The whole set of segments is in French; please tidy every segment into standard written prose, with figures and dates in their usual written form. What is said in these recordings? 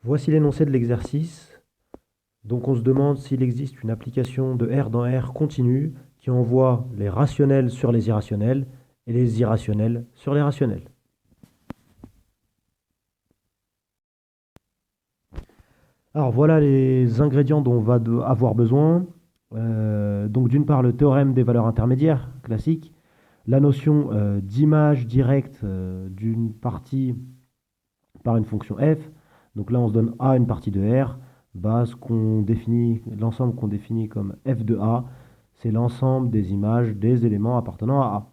Voici l'énoncé de l'exercice. Donc on se demande s'il existe une application de R dans R continue qui envoie les rationnels sur les irrationnels et les irrationnels sur les rationnels. Alors voilà les ingrédients dont on va avoir besoin. Donc d'une part le théorème des valeurs intermédiaires, classique. La notion d'image directe d'une partie par une fonction f. Donc là on se donne A une partie de R. L'ensemble qu'on définit comme f de A, c'est l'ensemble des images des éléments appartenant à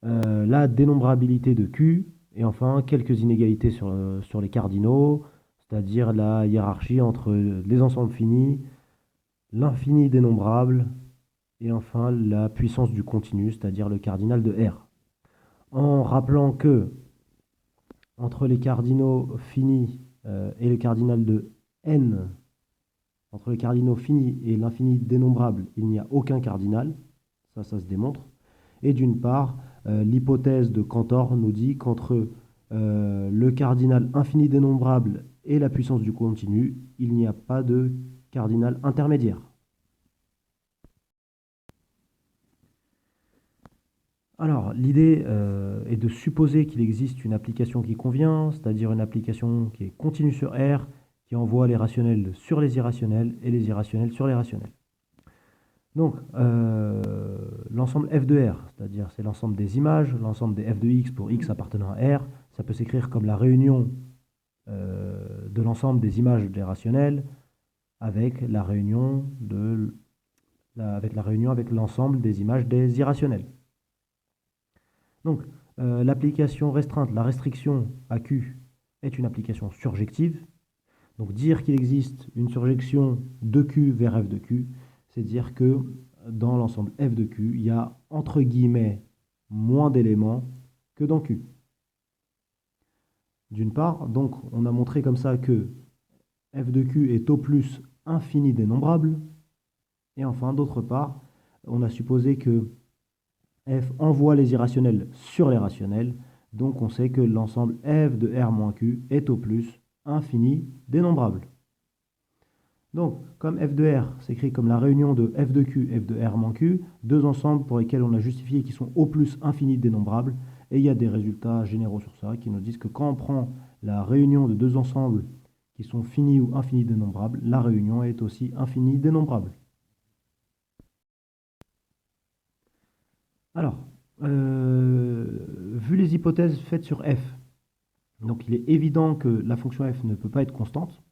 A. La dénombrabilité de Q, et enfin quelques inégalités sur les cardinaux, c'est-à-dire la hiérarchie entre les ensembles finis, l'infini dénombrable, et enfin la puissance du continu, c'est-à-dire le cardinal de R. En rappelant que entre les cardinaux finis et le cardinal de n, entre les cardinaux finis et l'infini dénombrable, il n'y a aucun cardinal, ça se démontre. Et d'une part, l'hypothèse de Cantor nous dit qu'entre le cardinal infini dénombrable et la puissance du continu, il n'y a pas de cardinal intermédiaire. Alors, l'idée est de supposer qu'il existe une application qui convient, c'est-à-dire une application qui est continue sur R, qui envoie les rationnels sur les irrationnels et les irrationnels sur les rationnels. Donc, l'ensemble f de R, c'est-à-dire c'est l'ensemble des images, l'ensemble des f de x pour x appartenant à R, ça peut s'écrire comme la réunion de l'ensemble des images des rationnels avec la réunion avec l'ensemble des images des irrationnels. Donc, l'application restreinte, la restriction à Q est une application surjective. Donc, dire qu'il existe une surjection de Q vers f de Q, c'est dire que dans l'ensemble f de Q, il y a entre guillemets moins d'éléments que dans Q. D'une part, donc, on a montré comme ça que f de Q est au plus infini dénombrable. Et enfin, d'autre part, on a supposé que f envoie les irrationnels sur les rationnels, donc on sait que l'ensemble f de R moins Q est au plus infini dénombrable. Donc, comme f de R s'écrit comme la réunion de f de Q, f de R moins Q, deux ensembles pour lesquels on a justifié qu'ils sont au plus infini dénombrables, et il y a des résultats généraux sur ça qui nous disent que quand on prend la réunion de deux ensembles qui sont finis ou infinis dénombrables, la réunion est aussi infinie dénombrable. Alors, vu les hypothèses faites sur f, donc il est évident que la fonction f ne peut pas être constante.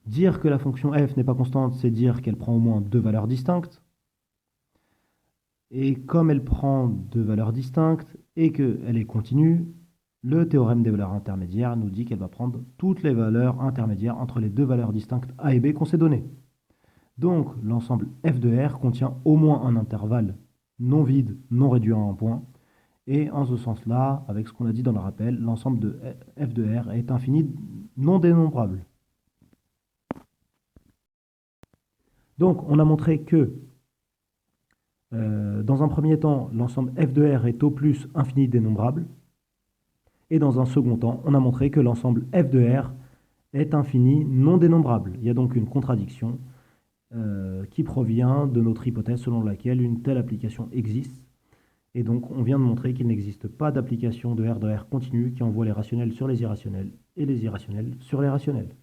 Dire que la fonction f n'est pas constante, c'est dire qu'elle prend au moins deux valeurs distinctes. Et comme elle prend deux valeurs distinctes et qu'elle est continue, le théorème des valeurs intermédiaires nous dit qu'elle va prendre toutes les valeurs intermédiaires entre les deux valeurs distinctes a et b qu'on s'est données. Donc l'ensemble f de R contient au moins un intervalle non vide, non réduit à un point. Et en ce sens-là, avec ce qu'on a dit dans le rappel, l'ensemble de f de R est infini non dénombrable. Donc, on a montré que, dans un premier temps, l'ensemble f de R est au plus infini dénombrable. Et dans un second temps, on a montré que l'ensemble f de R est infini non dénombrable. Il y a donc une contradiction qui provient de notre hypothèse selon laquelle une telle application existe. Et donc, on vient de montrer qu'il n'existe pas d'application de R continue qui envoie les rationnels sur les irrationnels et les irrationnels sur les rationnels.